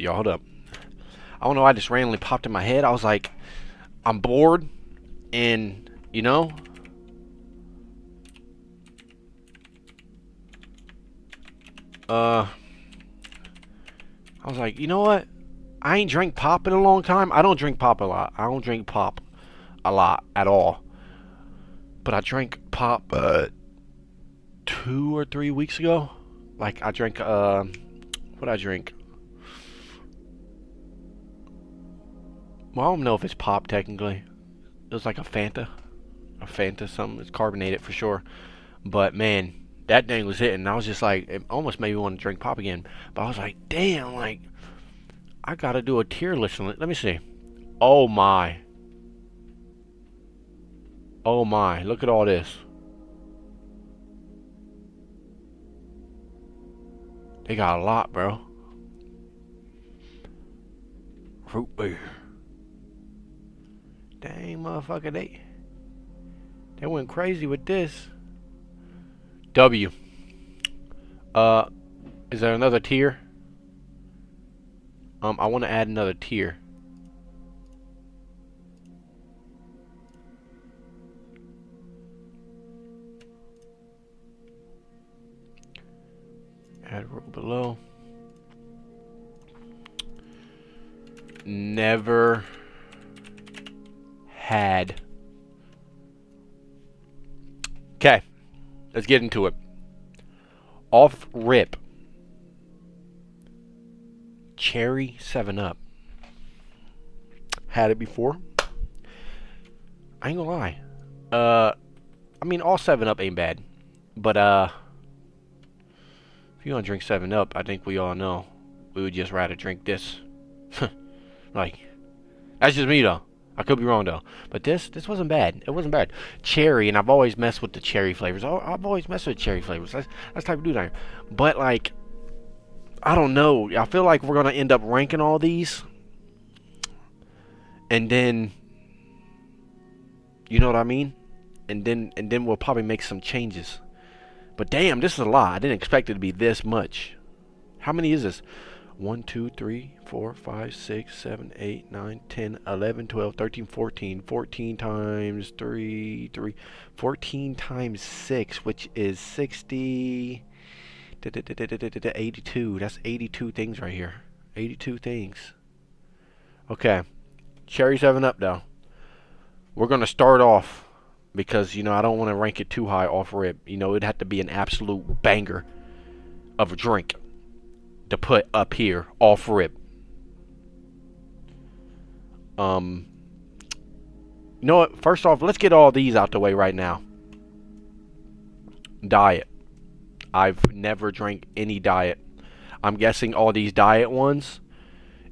y'all. Hold up. I don't know. I just randomly popped in my head. I was like, I'm bored, and you know, I was like, you know what? I ain't drank pop in a long time. I don't drink pop a lot. I don't drink pop a lot at all. But I drank pop 2 or 3 weeks ago. Like I drank what I drink. Well, I don't know if it's pop technically. It was like a Fanta something. It's carbonated for sure. But man, that thing was hitting. I was just like, it almost made me want to drink pop again. But I was like, damn, like I gotta do a tier list on it. Let me see. Oh my. Oh my. Look at all this. They got a lot, bro. Root beer. Dang, motherfucker, they went crazy with this. W. Uh, is there another tier? I want to add another tier. Add row below. Never had. Okay, let's get into it. Off rip. Cherry 7 Up. Had it before. I ain't gonna lie. I mean, all 7 Up ain't bad. But, if you gonna drink 7 Up, I think we all know we would just rather drink this. Like, that's just me though. I could be wrong though. But this wasn't bad. It wasn't bad. Cherry, and I've always messed with the cherry flavors. I've always messed with cherry flavors. That's the type of dude I am. But like, I don't know. I feel like we're gonna end up ranking all these, and then, you know what I mean? And then we'll probably make some changes. But damn, this is a lot. I didn't expect it to be this much. How many is this? 1, 2, 3, 4, 5, 6, 7, 8, 9, 10, 11, 12, 13, 14. 14 times 3, 14 times 6, which is 60. 82. That's 82 things right here. 82 things. Okay. Cherry 7 Up, though. We're going to start off because, you know, I don't want to rank it too high off rip. You know, it'd have to be an absolute banger of a drink to put up here off rip. You know what? First off, let's get all these out the way right now. Diet. I've never drank any diet. I'm guessing all these diet ones.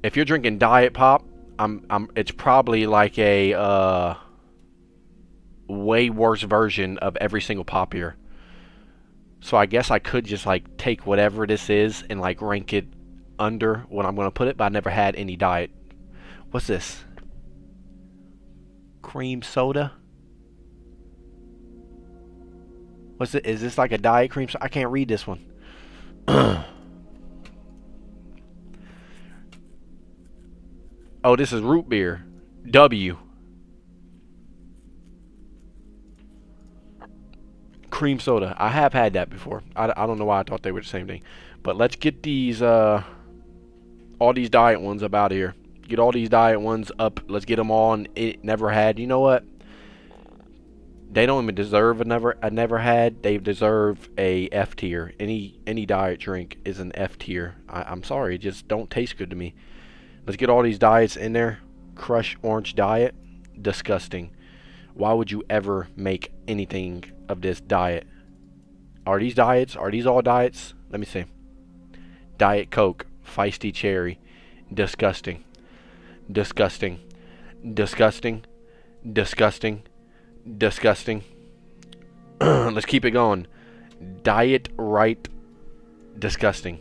If you're drinking diet pop, it's probably like a way worse version of every single pop here. So I guess I could just like take whatever this is and like rank it under what I'm gonna put it, but I never had any diet. What's this? Cream soda? What's it? Is this like a diet cream soda? I can't read this one. Oh, this is root beer. W. Cream soda. I have had that before. I don't know why I thought they were the same thing. But let's get these, all these diet ones up out of here. Get all these diet ones up. Let's get them all. And it never had. You know what? They don't even deserve a never had. They deserve a F tier. Any diet drink is an F tier. I'm sorry. It just don't taste good to me. Let's get all these diets in there. Crush Orange Diet. Disgusting. Why would you ever make anything of this diet? Are these diets? Are these all diets? Let me see. Diet Coke. Feisty Cherry. Disgusting. Disgusting. Disgusting. Disgusting. Disgusting. Let's keep it going. Diet Right. Disgusting.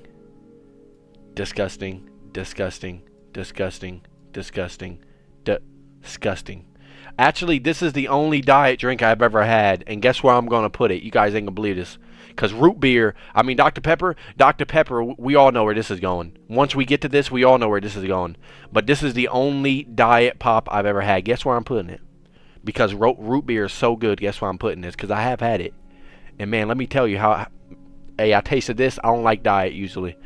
Disgusting. Disgusting. Disgusting. Disgusting. Disgusting. Actually, this is the only diet drink I've ever had, and guess where I'm gonna put it? You guys ain't gonna believe this. Cause root beer, I mean Dr. Pepper, we all know where this is going. Once we get to this, we all know where this is going. But this is the only diet pop I've ever had. Guess where I'm putting it? Because root beer is so good. Guess where I'm putting this? Cause I have had it, and man, let me tell you how. Hey, I tasted this. I don't like diet usually.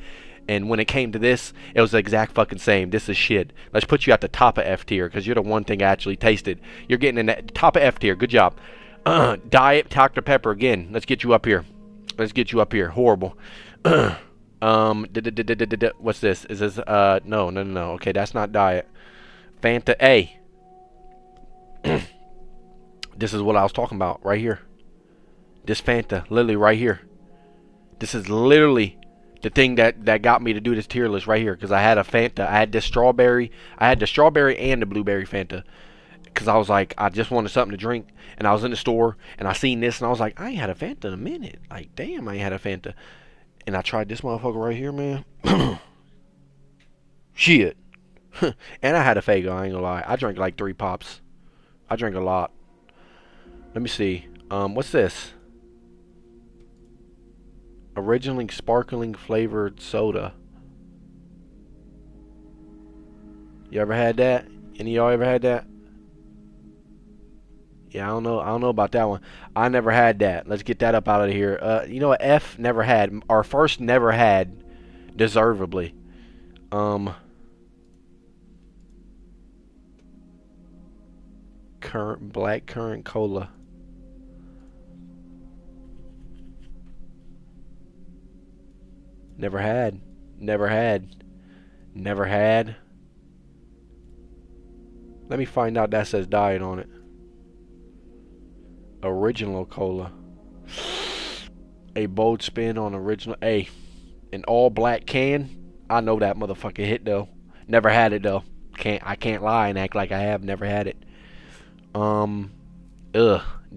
And when it came to this, it was the exact fucking same. This is shit. Let's put you at the top of F tier because you're the one thing I actually tasted. You're getting in the top of F tier. Good job. Diet Dr. Pepper again. Let's get you up here. Let's get you up here. Horrible. What's this? Is this no. Okay, that's not diet. Fanta A. This is what I was talking about right here. This Fanta, literally right here. This is literally the thing that got me to do this tier list right here, because I had a Fanta. I had this strawberry. I had the strawberry and the blueberry Fanta, because I was like, I just wanted something to drink, and I was in the store and I seen this and I was like, I ain't had a Fanta in a minute. Like, damn, I ain't had a Fanta. And I tried this motherfucker right here, man. Shit. And I had a Fago, I ain't gonna lie. I drank like 3 pops. I drank a lot. Let me see. What's this? Originally sparkling flavored soda. You ever had that? Any of y'all ever had that? Yeah, I don't know about that one. I never had that. Let's get that up out of here. You know what? F never had. Our first never had, deservedly. Black currant cola. Never had. Never had. Never had. Let me find out that says diet on it. Original cola. A bold spin on original. Hey, an all black can. I know that motherfucker hit though. Never had it though. I can't lie and act like I have. Never had it.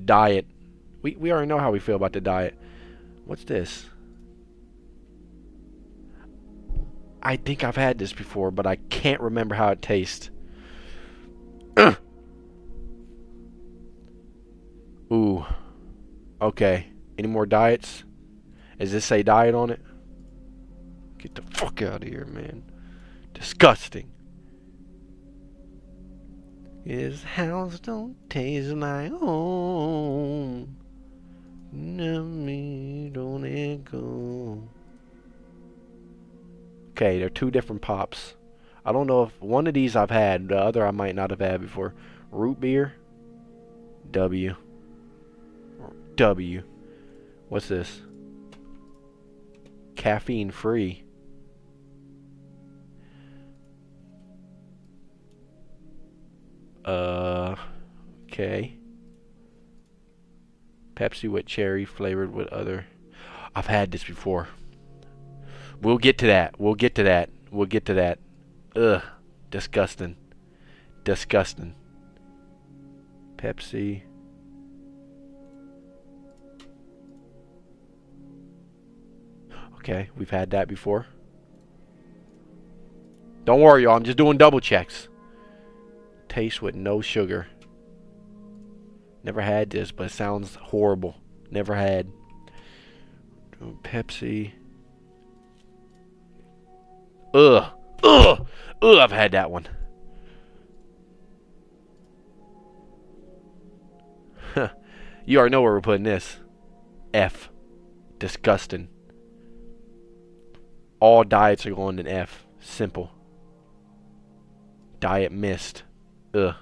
Diet. We already know how we feel about the diet. What's this? I think I've had this before, but I can't remember how it tastes. Ooh. Okay. Any more diets? Does this say diet on it? Get the fuck out of here, man. Disgusting. His house don't taste like home. Me don't it go. Okay, they're 2 different pops. I don't know if one of these I've had, the other I might not have had before. Root beer. W. What's this? Caffeine free. Okay. Pepsi with cherry flavored with other. I've had this before. We'll get to that. Ugh. Disgusting. Pepsi. Okay, we've had that before. Don't worry, y'all. I'm just doing double checks. Taste with no sugar. Never had this, but it sounds horrible. Never had. Pepsi. Ugh. I've had that one. You already know where we're putting this. F. Disgusting. All diets are going in F. Simple. Diet mist. Ugh.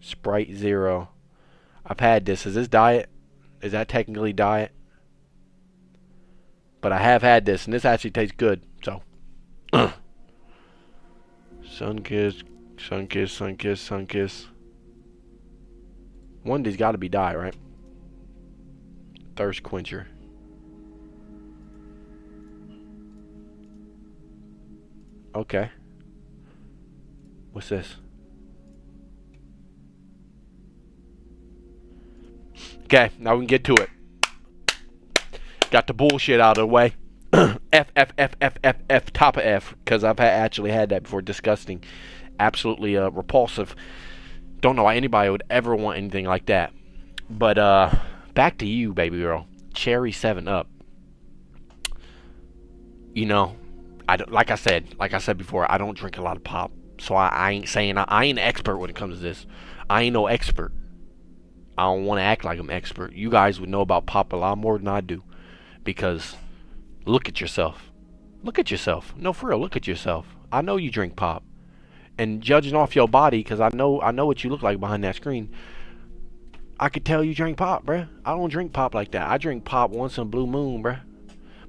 Sprite Zero. I've had this. Is this diet? Is that technically diet? But I have had this, and this actually tastes good. So. Sunkiss. One of these got to be diet, right? Thirst quencher. Okay. What's this? Okay, now we can get to it. Got the bullshit out of the way. F, top of F, because I've actually had that before. Disgusting. Absolutely repulsive. Don't know why anybody would ever want anything like that. But back to you, baby girl. Cherry 7 Up. You know, like I said before, I don't drink a lot of pop, so I ain't saying I ain't an expert when it comes to this. I ain't no expert. I don't want to act like I'm expert. You guys would know about pop a lot more than I do, because look at yourself. Look at yourself. No, for real, look at yourself. I know you drink pop, and judging off your body, because I know what you look like behind that screen. I could tell you drink pop, bruh. I don't drink pop like that. I drink pop once in a blue moon, bruh.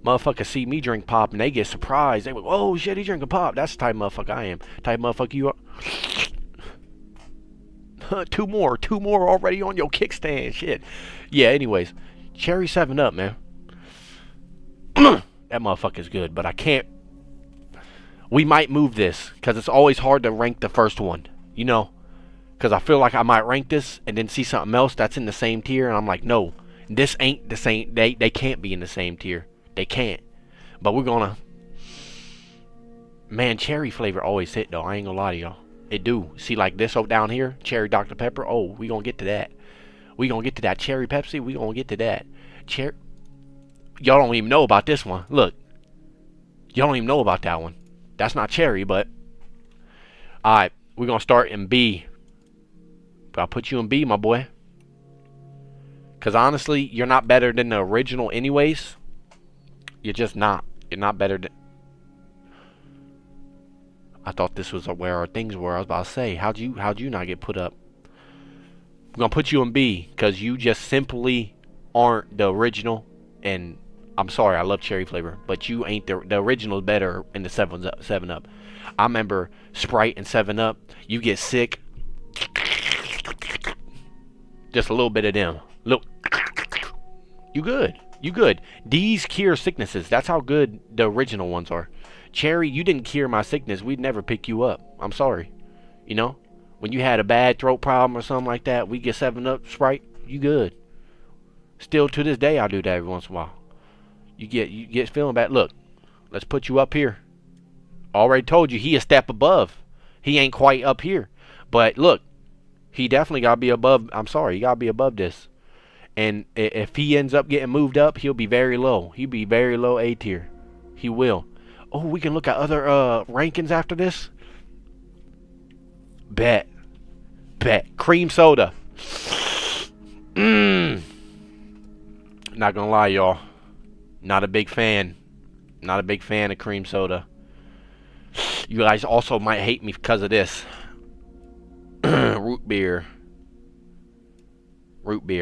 Motherfuckers see me drink pop and they get surprised. They go, oh shit, he drinking pop. That's the type of motherfucker I am. Type of motherfucker you are. Two more already on your kickstand. Shit. Yeah, anyways. Cherry 7 Up, man. That motherfucker's good, but I can't. We might move this, because it's always hard to rank the first one. You know? Because I feel like I might rank this and then see something else that's in the same tier, and I'm like, no. This ain't the same. They can't be in the same tier. They can't. But we're gonna. Man, cherry flavor always hit though. I ain't gonna lie to y'all. It do. See, like this over down here, cherry Dr. Pepper. Oh, we gonna get to that. We gonna get to that cherry Pepsi. We gonna get to that. Cherry. Y'all don't even know about this one. Look. Y'all don't even know about that one. That's not cherry, but. Alright, we're gonna start in B. But I'll put you in B, my boy. Because honestly, you're not better than the original anyways. You're just not. You're not better than... I thought this was where our things were. I was about to say, how'd you not get put up? I'm going to put you in B, because you just simply aren't the original. And I'm sorry, I love cherry flavor, but you ain't the original is better in the 7 Up. I remember Sprite and 7 Up. You get sick. Just a little bit of them. Look. You good. You good. These cure sicknesses. That's how good the original ones are. Cherry, you didn't cure my sickness. We'd never pick you up. I'm sorry. You know? When you had a bad throat problem or something like that, we get 7 Up, Sprite, you good. Still to this day, I do that every once in a while. You get feeling bad. Look, let's put you up here. Already told you, he a step above. He ain't quite up here. But look, he definitely got to be above. I'm sorry, he got to be above this. And if he ends up getting moved up, he'll be very low. He'll be very low A tier. He will. Oh, we can look at other rankings after this. Bet. Cream soda. Not gonna lie, y'all. Not a big fan. Not a big fan of cream soda. You guys also might hate me because of this. Root beer.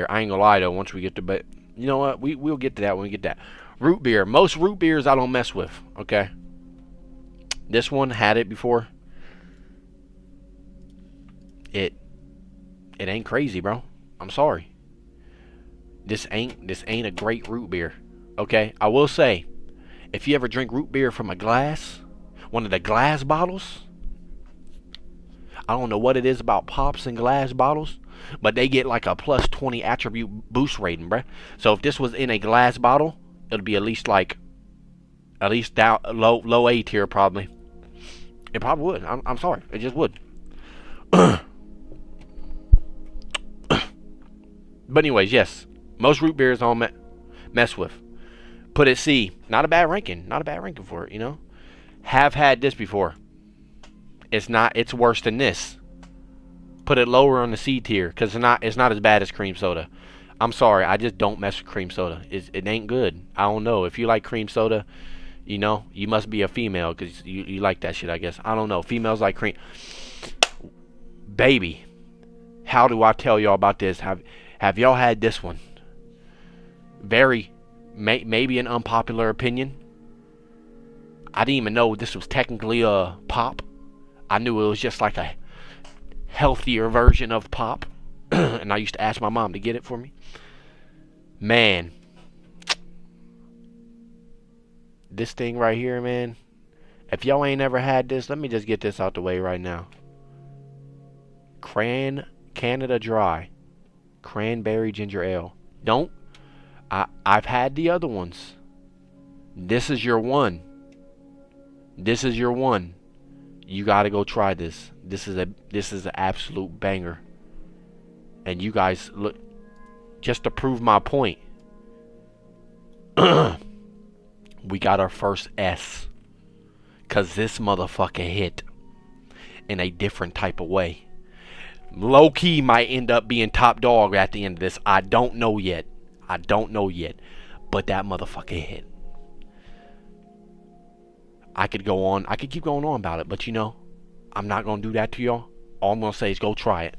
I ain't gonna lie though, once we get to, but you know what? We'll get to that when we get that. Root beer. Most root beers I don't mess with, okay? This one had it before. It ain't crazy, bro. I'm sorry. This ain't a great root beer. Okay? I will say, if you ever drink root beer from a glass, one of the glass bottles, I don't know what it is about pops and glass bottles, but they get like a plus 20 attribute boost rating, bruh. So if this was in a glass bottle, it'll be at least down low A tier probably. It probably would. I'm sorry. It just would. But anyways, yes. Most root beers I don't mess with. Put it C. Not a bad ranking. Not a bad ranking for it, you know. Have had this before. It's worse than this. Put it lower on the C tier, because it's not as bad as cream soda. I'm sorry, I just don't mess with cream soda. It ain't good. I don't know. If you like cream soda, you know, you must be a female, because you like that shit, I guess. I don't know. Females like cream. Baby, how do I tell y'all about this? Have y'all had this one? Maybe an unpopular opinion. I didn't even know this was technically a pop. I knew it was just like a healthier version of pop. And I used to ask my mom to get it for me. Man. This thing right here, man. If y'all ain't ever had this, let me just get this out the way right now. Canada Dry. Cranberry Ginger Ale. I've had the other ones. This is your one. This is your one. You gotta go try this. This is an absolute banger. And you guys, look, just to prove my point, we got our first S. Because this motherfucker hit in a different type of way. Low key might end up being top dog at the end of this. I don't know yet. I don't know yet. But that motherfucker hit. I could go on. I could keep going on about it. But you know, I'm not going to do that to y'all. All I'm going to say is go try it.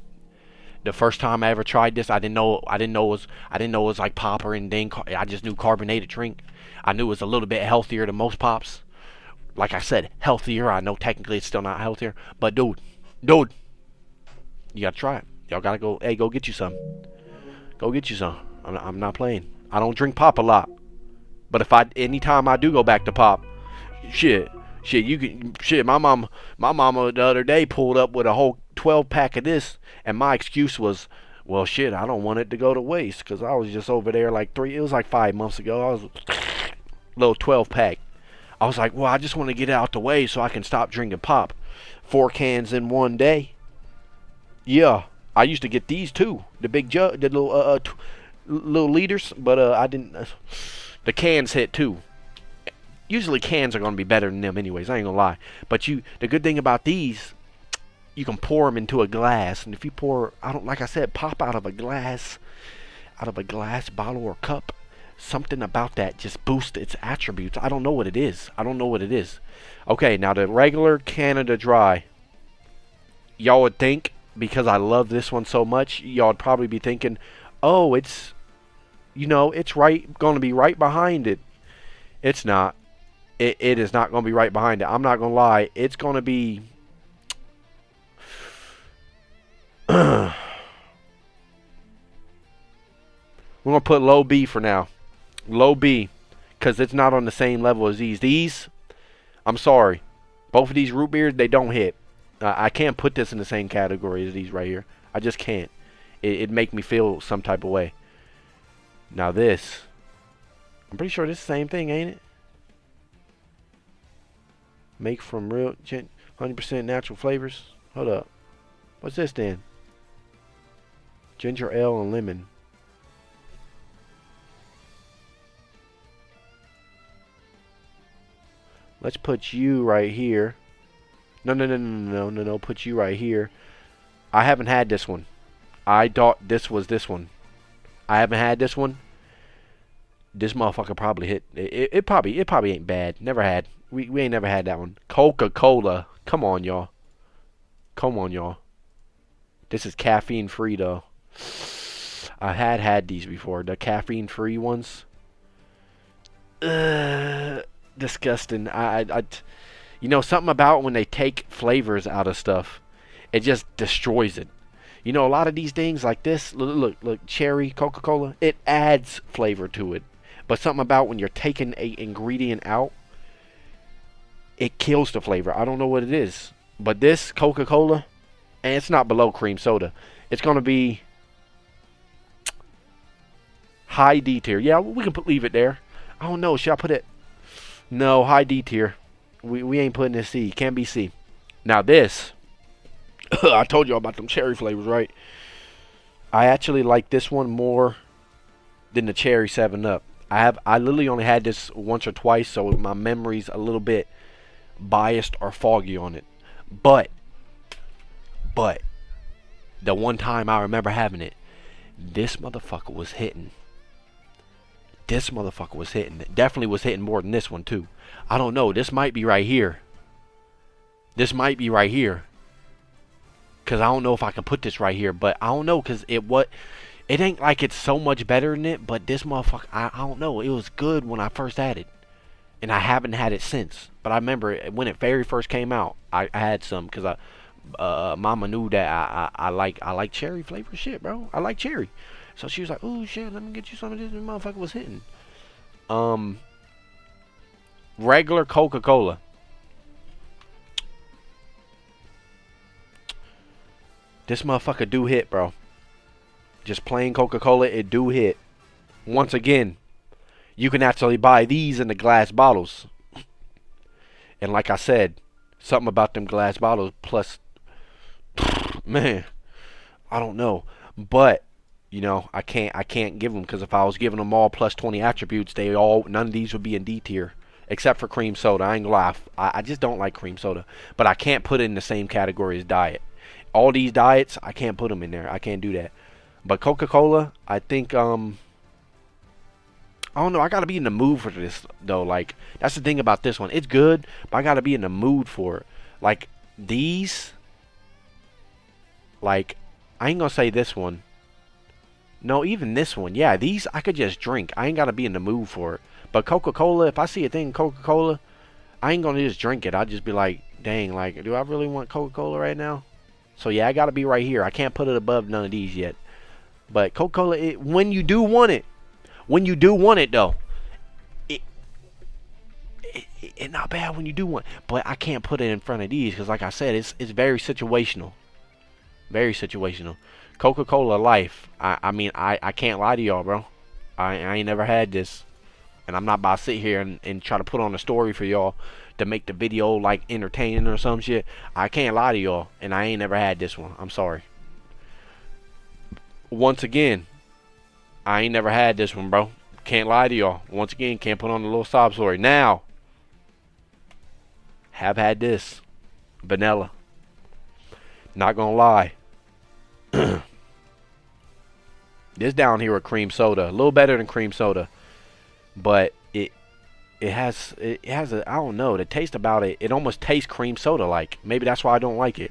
The first time I ever tried this, I didn't know it was like popper and then I just knew carbonated drink. I knew it was a little bit healthier than most pops. Like I said, healthier. I know technically it's still not healthier, but dude, you gotta try it. Y'all gotta go. Hey, go get you some. Go get you some. I'm not playing. I don't drink pop a lot, but anytime I do go back to pop, shit, you can shit. My mama the other day pulled up with a whole 12 pack of this, and my excuse was, well, shit, I don't want it to go to waste because I was just over there like it was like 5 months ago. I was little 12 pack. I was like, well, I just want to get it out the way so I can stop drinking pop. 4 cans in one day. Yeah, I used to get these too, the big jug, the little liters, but I didn't. The cans hit too. Usually cans are gonna be better than them, anyways. I ain't gonna lie. But the good thing about these, you can pour them into a glass, and if you pour, like I said, pop out of a glass bottle or cup. Something about that just boosts its attributes. I don't know what it is. Okay, now the regular Canada Dry. Y'all would think, because I love this one so much, y'all would probably be thinking, oh, it's going to be right behind it. It's not. It is not going to be right behind it. I'm not going to lie. It's going to be... We're going to put low B for now. Low B, because it's not on the same level as these. These, I'm sorry, both of these root beers, they don't hit. I can't put this in the same category as these right here. I just can't. It'd make me feel some type of way. Now this, I'm pretty sure this is the same thing, ain't it? Make from real 100% natural flavors. Hold up. What's this then? Ginger ale and lemon. Let's put you right here. No. Put you right here. I haven't had this one. I thought this was this one. I haven't had this one. This motherfucker probably hit. It probably ain't bad. Never had. We ain't never had that one. Coca-Cola. Come on, y'all. This is caffeine free though. I had these before. The caffeine free ones. Disgusting. Something about when they take flavors out of stuff, it just destroys it. A lot of these things like this, look, cherry, Coca-Cola, it adds flavor to it. But something about when you're taking a ingredient out, it kills the flavor. I don't know what it is. But this Coca-Cola, and it's not below cream soda, it's going to be high D tier. Yeah, we can leave it there. I don't know. Should I put it? No, high D tier. We ain't putting this C. Can't be C. Now this, I told you about them cherry flavors, right? I actually like this one more than the cherry 7-Up. I literally only had this once or twice, so my memory's a little bit biased or foggy on it. But the one time I remember having it, this motherfucker was hitting. Definitely was hitting more than this one too. I don't know. This might be right here. Cause I don't know if I can put this right here, but I don't know, cause it ain't like it's so much better than it, but this motherfucker, I don't know. It was good when I first had it, and I haven't had it since. But I remember when it very first came out, I had some, cause Mama knew that I like cherry flavor shit, bro. I like cherry. So she was like, "Oh shit, let me get you some of this." And motherfucker was hitting. Regular Coca-Cola. This motherfucker do hit, bro. Just plain Coca-Cola, it do hit. Once again, you can actually buy these in the glass bottles. And like I said, something about them glass bottles plus, man, I don't know. But you know, I can't give them because if I was giving them all plus 20 attributes, none of these would be in D tier except for cream soda. I ain't gonna lie, I just don't like cream soda, but I can't put it in the same category as diet. All these diets, I can't put them in there. I can't do that. But Coca-Cola, I think I don't know. I gotta be in the mood for this though. Like that's the thing about this one. It's good, but I gotta be in the mood for it. Like these, like I ain't gonna say this one. No, even this one. Yeah, these I could just drink. I ain't gotta be in the mood for it. But Coca-Cola, if I see a thing Coca-Cola, I ain't gonna just drink it. I'll just be like, dang, like, do I really want Coca-Cola right now? So yeah, I gotta be right here. I can't put it above none of these yet. But Coca-Cola, when you do want it, though, it, it not bad when you do want. But I can't put it in front of these because, like I said, it's very situational, very situational. Coca-Cola Life. I mean, I can't lie to y'all, bro. I ain't never had this, and I'm not about to sit here and try to put on a story for y'all to make the video like entertaining or some shit. I can't lie to y'all, and I ain't never had this one. I'm sorry. Once again, I ain't never had this one, bro. Can't lie to y'all. Once again, can't put on a little sob story. Now, have had this. Vanilla. Not gonna lie. This down here with cream soda. A little better than cream soda. But it has a, I don't know, the taste about it, it almost tastes cream soda like. Maybe that's why I don't like it.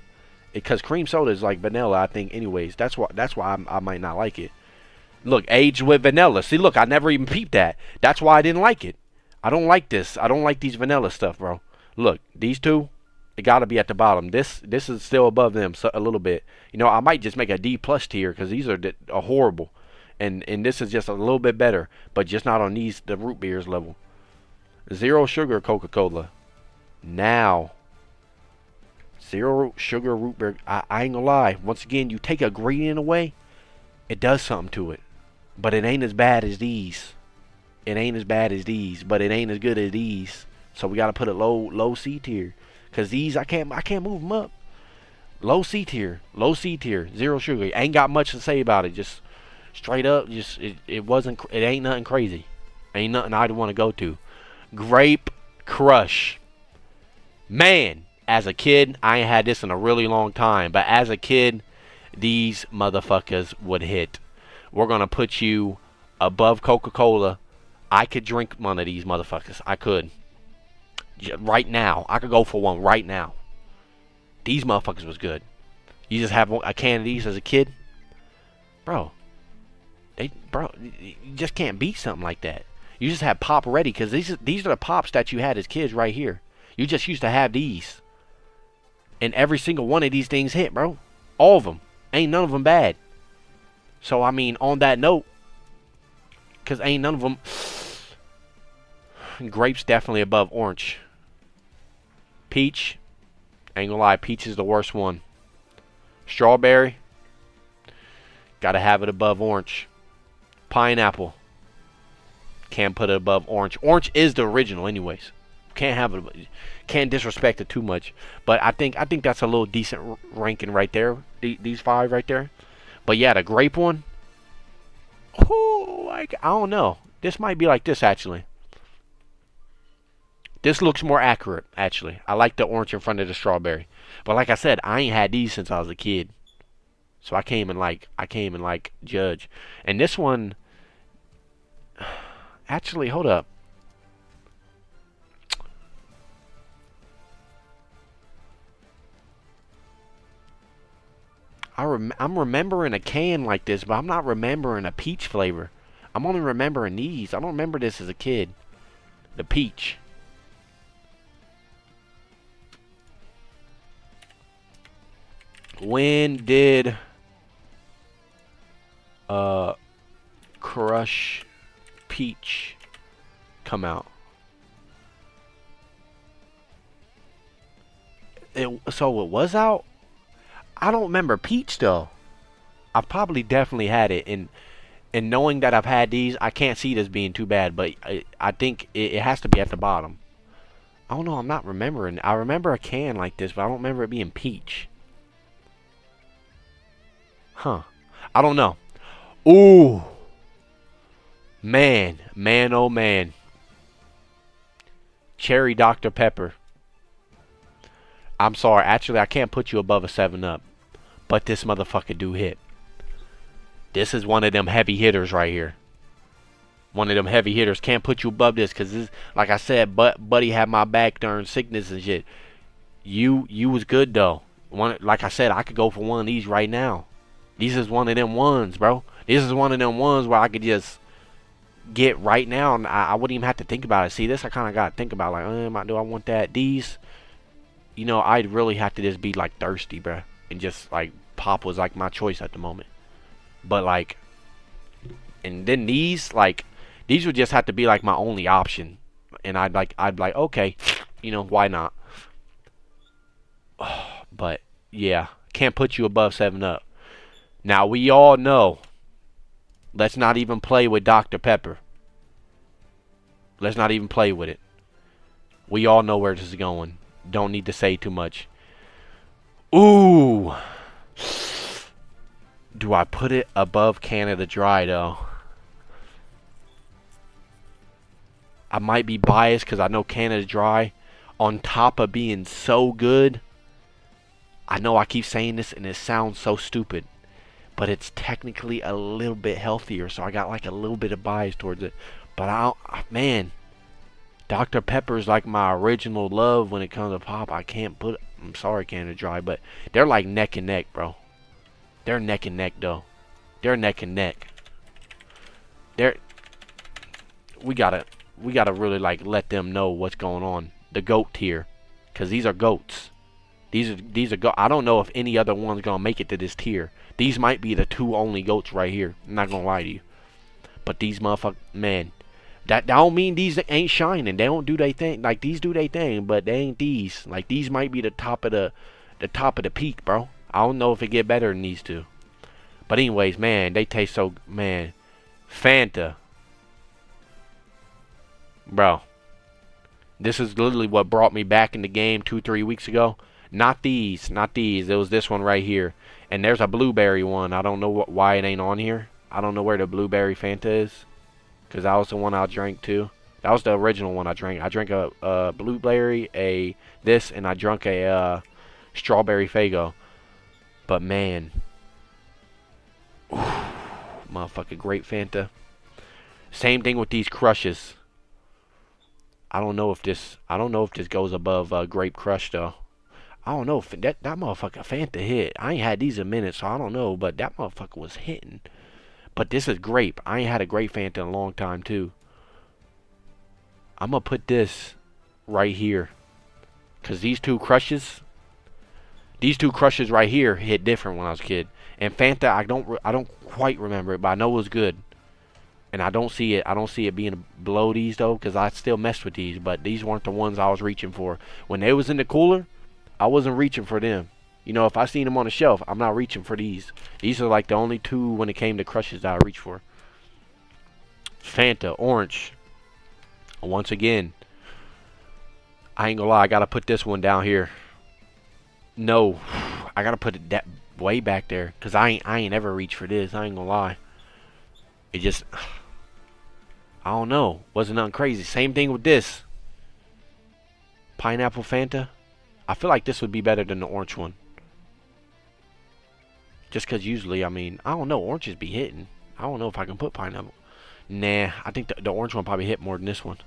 Because cream soda is like vanilla, I think anyways. That's why I might not like it. Look, aged with vanilla. See, look, I never even peeped that. That's why I didn't like it. I don't like this. I don't like these vanilla stuff, bro. Look, these two, it got to be at the bottom. This is still above them a little bit. You know, I might just make a D plus tier because these are horrible, and this is just a little bit better, but just not on the root beers level. Zero sugar Coca-Cola. Now, zero sugar root beer. I ain't gonna lie. Once again, you take a ingredient away, it does something to it. But it ain't as bad as these. It ain't as bad as these, but it ain't as good as these. So we gotta put it low C tier, cause these I can't move them up. Low C tier, zero sugar. Ain't got much to say about it. Just straight up, just it ain't nothing crazy. Ain't nothing I'd want to go to. Grape Crush. Man, as a kid, I ain't had this in a really long time, but as a kid, these motherfuckers would hit. We're gonna put you above Coca-Cola. I could drink one of these motherfuckers. I could. Right now. I could go for one right now. These motherfuckers was good. You just have a can of these as a kid? Bro. You just can't beat something like that. You just have pop ready because these are the pops that you had as kids right here. You just used to have these. And every single one of these things hit, bro. All of them. Ain't none of them bad. So, I mean, on that note, because ain't none of them... Grape's definitely above orange. Peach. Ain't gonna lie, peach is the worst one. Strawberry. Gotta have it above orange. Pineapple. Can't put it above orange. Orange is the original anyways. Can't have it. Can't disrespect it too much. But I think that's a little decent ranking right there. These five right there. But yeah, the grape one. Oh, like I don't know. This might be like this actually. This looks more accurate actually. I like the orange in front of the strawberry. But like I said, I ain't had these since I was a kid. So I came and like judge. And this one actually, hold up. I'm remembering a can like this, but I'm not remembering a peach flavor. I'm only remembering these. I don't remember this as a kid. The peach. When did Crush Peach come out? So it was out? I don't remember peach though. I've probably definitely had it, and knowing that I've had these, I can't see this being too bad. But I think it has to be at the bottom. I don't know. I'm not remembering. I remember a can like this, but I don't remember it being peach. Huh? I don't know. Ooh, man, man, oh man. Cherry Dr. Pepper. I'm sorry. Actually, I can't put you above a 7 Up. But this motherfucker do hit. This is one of them heavy hitters right here. One of them heavy hitters. Can't put you above this because, like I said, buddy had my back during sickness and shit. You was good, though. Like I said, I could go for one of these right now. This is one of them ones, bro. This is one of them ones where I could just get right now, and I wouldn't even have to think about it. See, this I kind of got to think about, like, do I want that? These, I'd really have to just be, like, thirsty, bro. And just, like, pop was, like, my choice at the moment. But, like, and then these would just have to be, like, my only option. And I'd be like, okay, why not? But, yeah, can't put you above 7 Up. Now, we all know, let's not even play with Dr. Pepper. Let's not even play with it. We all know where this is going. Don't need to say too much. Ooh. Do I put it above Canada Dry, though? I might be biased because I know Canada Dry, on top of being so good, I know I keep saying this and it sounds so stupid, but it's technically a little bit healthier, so I got like a little bit of bias towards it. But man, Dr. Pepper is like my original love when it comes to pop. I'm sorry, Canada Dry, but they're like neck and neck, bro. They're neck and neck, though. They're neck and neck. We gotta really like let them know what's going on. The goat tier, cause these are goats. These are I don't know if any other one's gonna make it to this tier. These might be the two only goats right here. I'm not gonna lie to you. But these motherfuckers, man, that don't mean these ain't shining. They don't do their thing. Like, these do their thing, but they ain't these. Like, these might be the top of the peak, bro. I don't know if it get better than these two. But anyways, man, they taste so, man. Fanta. Bro. This is literally what brought me back in the game 2-3 weeks ago. Not these. It was this one right here. And there's a blueberry one. I don't know why it ain't on here. I don't know where the blueberry Fanta is. Because that was the one I drank too. That was the original one I drank. I drank a blueberry, and I drank a strawberry Faygo. But man, motherfucking great Fanta. Same thing with these crushes. I don't know if this goes above Grape Crush though. I don't know if that motherfucker Fanta hit. I ain't had these a minute, so I don't know. But that motherfucker was hitting. But this is grape. I ain't had a grape Fanta in a long time too. I'm gonna put this right here, cause these two crushes right here hit different when I was a kid. And Fanta, I don't quite remember it, but I know it was good. And I don't see it being below these though, cause I still messed with these. But these weren't the ones I was reaching for when they was in the cooler. I wasn't reaching for them. If I seen them on the shelf, I'm not reaching for these. These are like the only two when it came to crushes that I reached for. Fanta orange. Once again, I ain't gonna lie, I gotta put this one down here. No, I gotta put it that way back there, cause I ain't ever reached for this. I ain't gonna lie. It just, I don't know, wasn't nothing crazy. Same thing with this pineapple Fanta. I feel like this would be better than the orange one. Just cause usually, I don't know, oranges be hitting. I don't know if I can put pineapple. Nah, I think the orange one probably hit more than this one.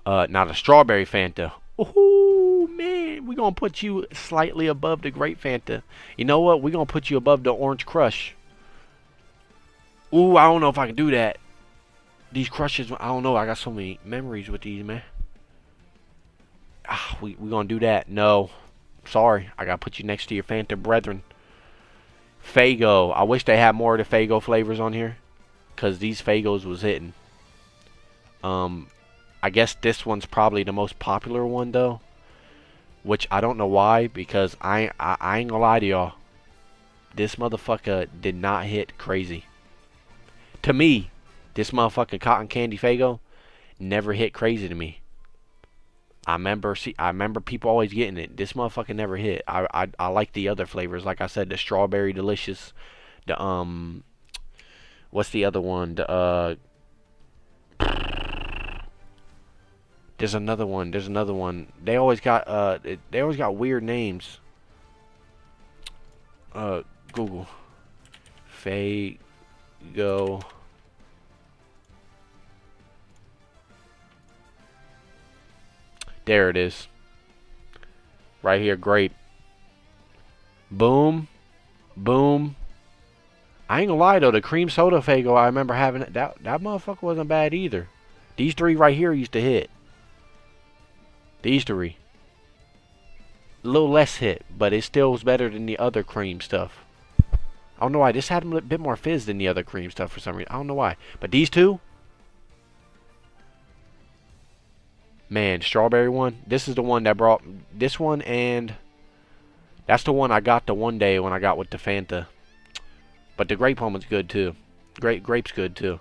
Now the strawberry Fanta. Ooh, man, we're gonna put you slightly above the grape Fanta. You know what? We're gonna put you above the orange crush. Ooh, I don't know if I can do that. These crushes, I don't know. I got so many memories with these, man. We gonna do that. No. Sorry. I gotta put you next to your Fanta brethren. Faygo. I wish they had more of the Faygo flavors on here, cause these Faygos was hitting. I guess this one's probably the most popular one though, which I don't know why, because I ain't gonna lie to y'all. This motherfucker did not hit crazy. To me, this motherfucking cotton candy Faygo never hit crazy to me. I remember people always getting it. This motherfucker never hit. I like the other flavors. Like I said, the strawberry delicious, The what's the other one? The there's another one. There's another one. They always got weird names. Google. Fago. There it is. Right here, grape. Boom. Boom. I ain't gonna lie though, the cream soda Fago, I remember having it. That motherfucker wasn't bad either. These three right here used to hit. These three. A little less hit, but it still was better than the other cream stuff. I don't know why. This had a bit more fizz than the other cream stuff for some reason. I don't know why. But these two, man, strawberry one. This is the one that brought this one, and that's the one I got the one day when I got with the Fanta. But the grape one was good too. Grape's good too.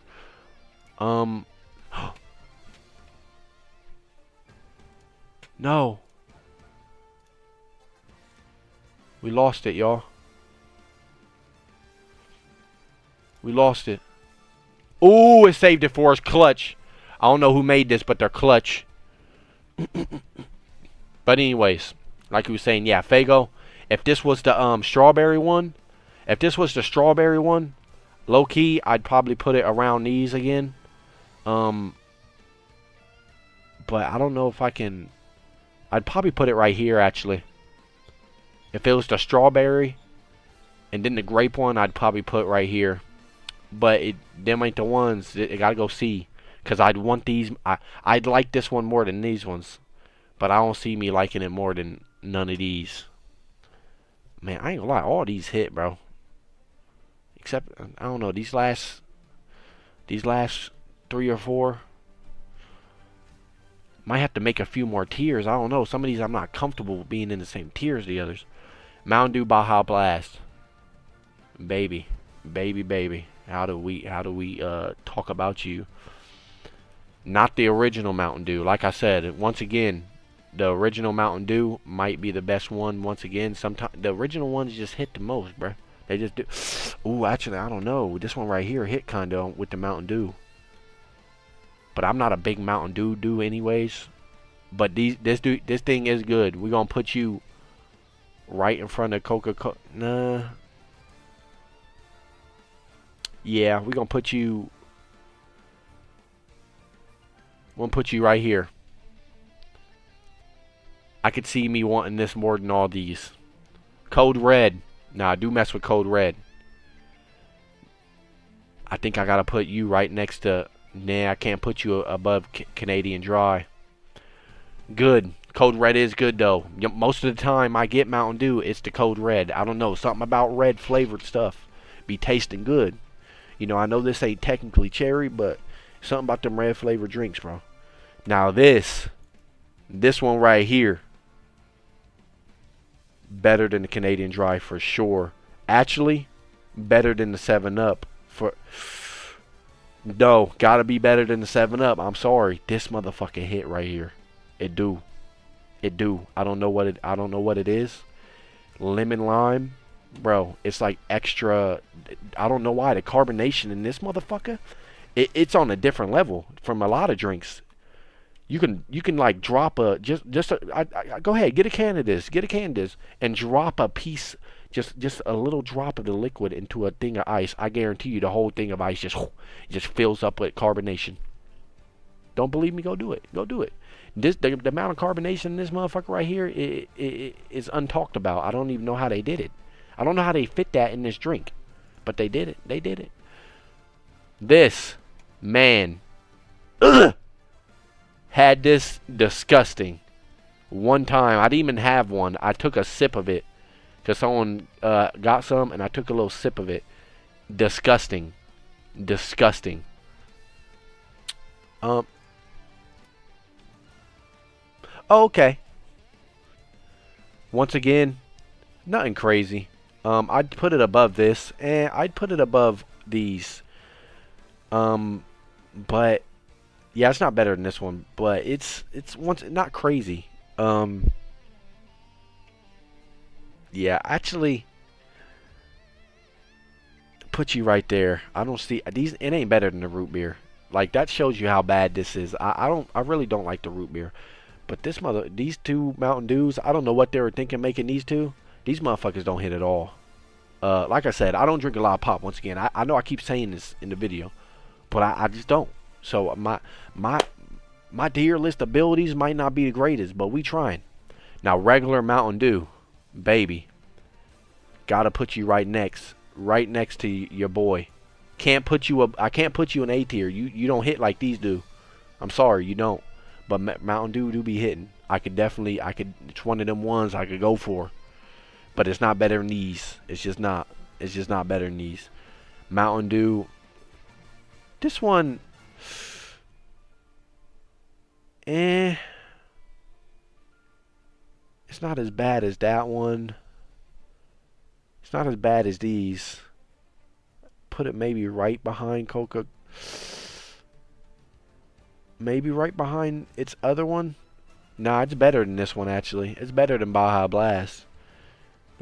No. We lost it, y'all. We lost it. Ooh, it saved it for us. Clutch. I don't know who made this, but they're clutch. But anyways, like we was saying, yeah, Fago. If this was the strawberry one, low key, I'd probably put it around these again. But I don't know if I can. I'd probably put it right here actually. If it was the strawberry, and then the grape one, I'd probably put right here. But them ain't the ones. It gotta go C. Because I'd want these. I'd like this one more than these ones. But I don't see me liking it more than none of these. Man, I ain't gonna lie. All these hit, bro. Except, I don't know. These last 3 or 4. Might have to make a few more tiers. I don't know. Some of these I'm not comfortable being in the same tier as the others. Mountain Dew Baja Blast. Baby. Baby. How do we talk about you? Not the original Mountain Dew. Like I said, once again, the original Mountain Dew might be the best one. Once again, sometimes the original ones just hit the most, bruh. They just do. Ooh, actually, I don't know. This one right here hit kind of with the Mountain Dew. But I'm not a big Mountain Dew dude anyways. But this thing is good. We're gonna put you right in front of Coca-Cola. Nah. Yeah, we're gonna put you. We'll put you right here. I could see me wanting this more than all these. Code Red. Nah, do mess with Code Red. I think I gotta put you right next to. Nah, I can't put you above Canadian Dry. Good. Code Red is good though. Most of the time I get Mountain Dew, it's the Code Red. I don't know, something about red flavored stuff be tasting good. You know, I know this ain't technically cherry, but something about them red flavored drinks, bro. Now this one right here, better than the Canadian Dry for sure. Actually, better than the 7-Up for. No, gotta be better than the 7-Up. I'm sorry, this motherfucker hit right here. It do. I don't know what it is. Lemon lime, bro. It's like extra. I don't know why the carbonation in this motherfucker. It's on a different level from a lot of drinks. You can like drop a go ahead, get a can of this, and drop a piece, just a little drop of the liquid into a thing of ice. I guarantee you the whole thing of ice just fills up with carbonation. Don't believe me? Go do it. The amount of carbonation in this motherfucker right here is untalked about. I don't even know how they did it. I don't know how they fit that in this drink, but they did it. This man. Ugh. Had this disgusting. One time, I didn't even have one. I took a sip of it because someone got some, and I took a little sip of it. Disgusting. Oh, okay. Once again, nothing crazy. I'd put it above this, and I'd put it above these. But. Yeah, it's not better than this one, but it's not crazy. Yeah, actually, put you right there. I don't see these. It ain't better than the root beer. Like that shows you how bad this is. I don't. I really don't like the root beer. But these two Mountain Dews, I don't know what they were thinking making these two. These motherfuckers don't hit at all. Like I said, I don't drink a lot of pop. Once again, I know I keep saying this in the video, but I just don't. So my my tier list abilities might not be the greatest, but we trying. Now regular Mountain Dew, baby, gotta put you right next to your boy. I can't put you in A tier. You don't hit like these do. I'm sorry, you don't. But Mountain Dew do be hitting. It's one of them ones I could go for. But it's not better than these. It's just not. It's just not better than these. Mountain Dew. This one. It's not as bad as that one. It's not as bad as these. Put it maybe right behind Coca. Maybe right behind its other one. Nah, it's better than this one actually. It's better than Baja Blast.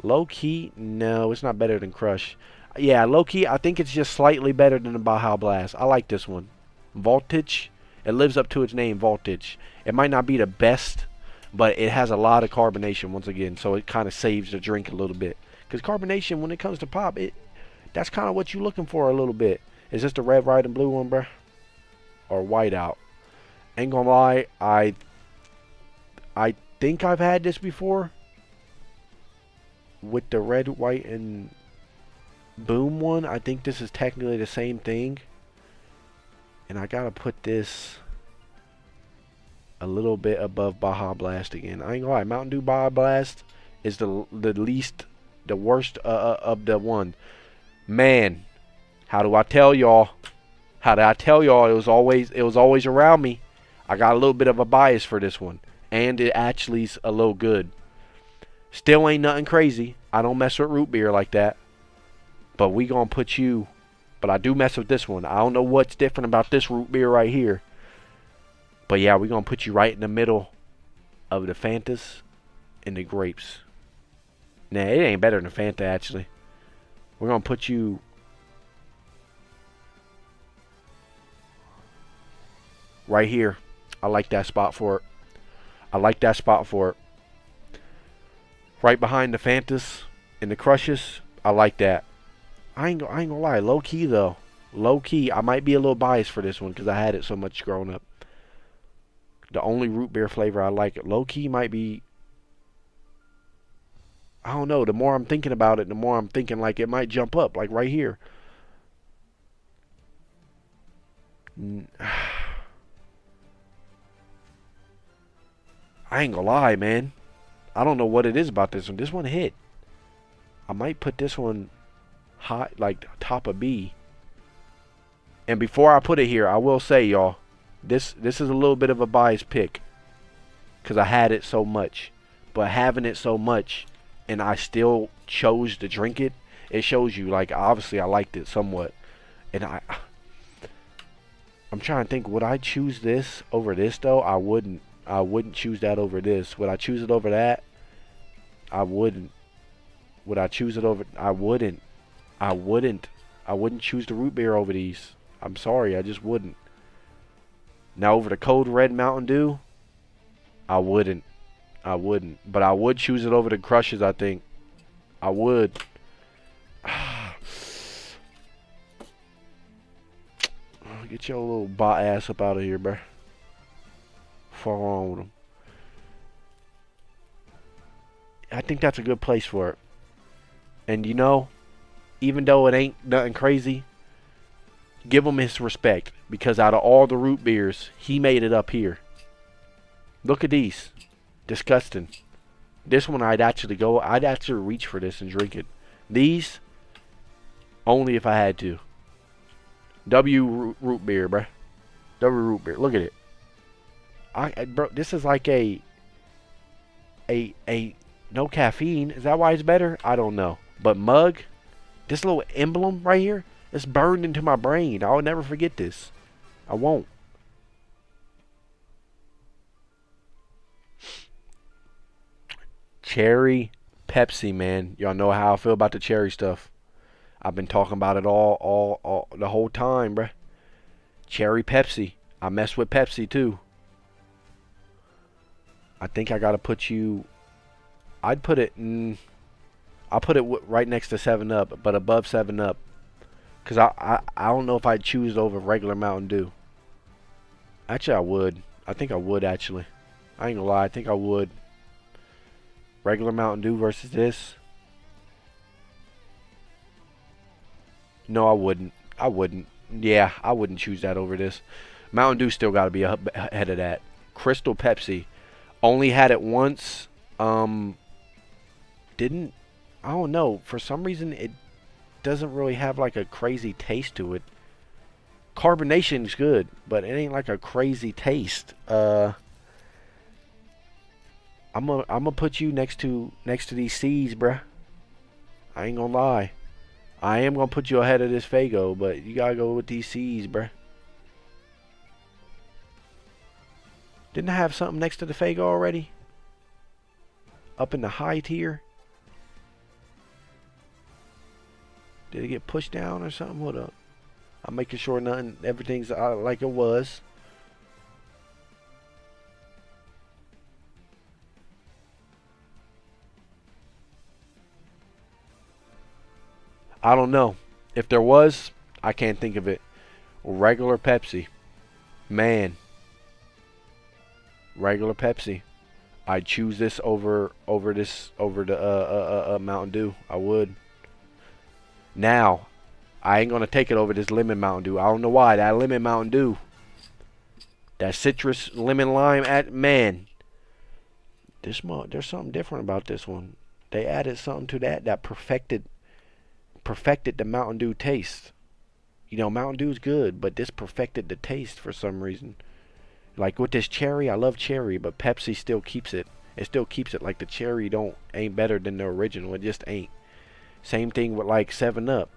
Low key, no, it's not better than Crush. Yeah, low key, I think it's just slightly better than the Baja Blast. I like this one. Voltage, it lives up to its name, Voltage. It might not be the best, but it has a lot of carbonation once again, so it kind of saves the drink a little bit. Because carbonation, when it comes to pop, that's kind of what you're looking for a little bit. Is this the red, white, and blue one, bruh? Or white out? Ain't gonna lie, I think I've had this before. With the red, white, and boom one, I think this is technically the same thing. And I gotta put this a little bit above Baja Blast again. I ain't gonna lie, Mountain Dew Baja Blast is the worst of the one. Man, how do I tell y'all? How did I tell y'all? It was always around me. I got a little bit of a bias for this one, and it actually's a little good. Still ain't nothing crazy. I don't mess with root beer like that. But we gonna put you. But I do mess with this one. I don't know what's different about this root beer right here. But yeah, we gonna put you right in the middle of the Fantas and the grapes. Nah, it ain't better than Fanta actually. We're gonna put you right here. I like that spot for it. I like that spot for it. Right behind the Fantas and the Crushes. I like that. I ain't gonna lie. Low key though. Low key. I might be a little biased for this one because I had it so much growing up. The only root beer flavor I like. Low key might be. I don't know. The more I'm thinking about it, the more I'm thinking like it might jump up. Like right here. I ain't gonna lie, man. I don't know what it is about this one. This one hit. I might put this one high, like top of B. And before I put it here, I will say, y'all, this is a little bit of a biased pick because I had it so much. But having it so much, and I still chose to drink it, it shows you, like, obviously I liked it somewhat. And I'm trying to think, would I choose this over this though? I wouldn't choose that over this. Would I choose it over that? I wouldn't. Would I choose it over? I wouldn't. I wouldn't choose the root beer over these. I'm sorry, I just wouldn't. Now over the Cold Red Mountain Dew, I wouldn't. But I would choose it over the Crushes, I think. I would. Get your little bot ass up out of here, bruh. Fuck wrong with him. I think that's a good place for it. And you know, even though it ain't nothing crazy, give him his respect. Because out of all the root beers, he made it up here. Look at these. Disgusting. This one I'd actually reach for this and drink it. These, only if I had to. Root beer, bruh. W root beer. Look at it. Bro, this is like a no caffeine. Is that why it's better? I don't know. But mug, this little emblem right here, it's burned into my brain. I'll never forget this. I won't. Cherry Pepsi, man. Y'all know how I feel about the cherry stuff. I've been talking about it all the whole time, bruh. Cherry Pepsi. I mess with Pepsi too. I think I gotta put you. I'd put it. I'll put it right next to 7 Up, but above 7 Up. Cause I don't know if I'd choose it over regular Mountain Dew. Actually, I would. I think I would actually. I ain't gonna lie. I think I would. Regular Mountain Dew versus this. No, I wouldn't. I wouldn't. Yeah, I wouldn't choose that over this. Mountain Dew still got to be ahead of that. Crystal Pepsi. Only had it once. Didn't. I don't know. For some reason, it doesn't really have like a crazy taste to it. Carbonation's good, but it ain't like a crazy taste. I'm gonna put you next to these C's, bruh. I ain't gonna lie. I am gonna put you ahead of this Fago, but you gotta go with these C's, bruh. Didn't I have something next to the Fago already? Up in the high tier? Did it get pushed down or something? Hold up. I'm making sure everything's like it was. I don't know. If there was, I can't think of it. Regular Pepsi. Man. Regular Pepsi. I'd choose this over the Mountain Dew. I would. Now, I ain't gonna take it over this lemon Mountain Dew. I don't know why. That lemon Mountain Dew. That citrus lemon lime man. There's something different about this one. They added something to that perfected the Mountain Dew taste. You know, Mountain Dew's good, but this perfected the taste for some reason. Like with this cherry, I love cherry, but Pepsi still keeps it. It still keeps it like the cherry ain't better than the original. It just ain't. Same thing with like 7 Up.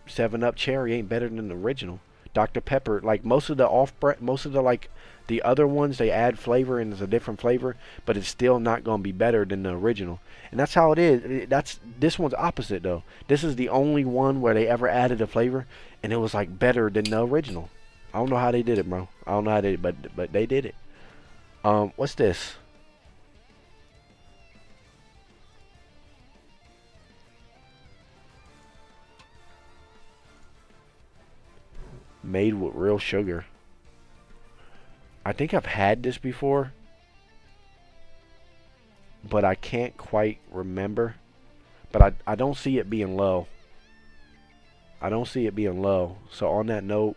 7 Up cherry ain't better than the original. Dr. Pepper, like most of the like the other ones, they add flavor and it's a different flavor, but it's still not gonna be better than the original. And that's how it is. This one's opposite though. This is the only one where they ever added a flavor, and it was like better than the original. I don't know how they did it, bro. I don't know how they did it, but they did it. What's this? Made with real sugar. I think I've had this before, but I can't quite remember. But I don't see it being low. I don't see it being low. So on that note,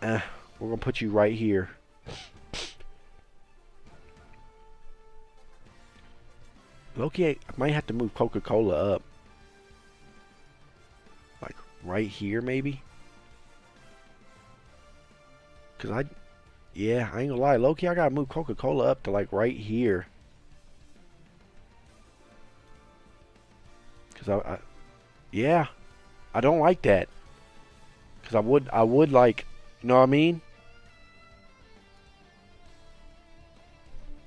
we're gonna put you right here. Loki, I might have to move Coca-Cola up. Like right here, maybe? Cause yeah, I ain't gonna lie, Loki, I gotta move Coca-Cola up to like right here. Cause yeah, I don't like that. Cause I would like, you know what I mean?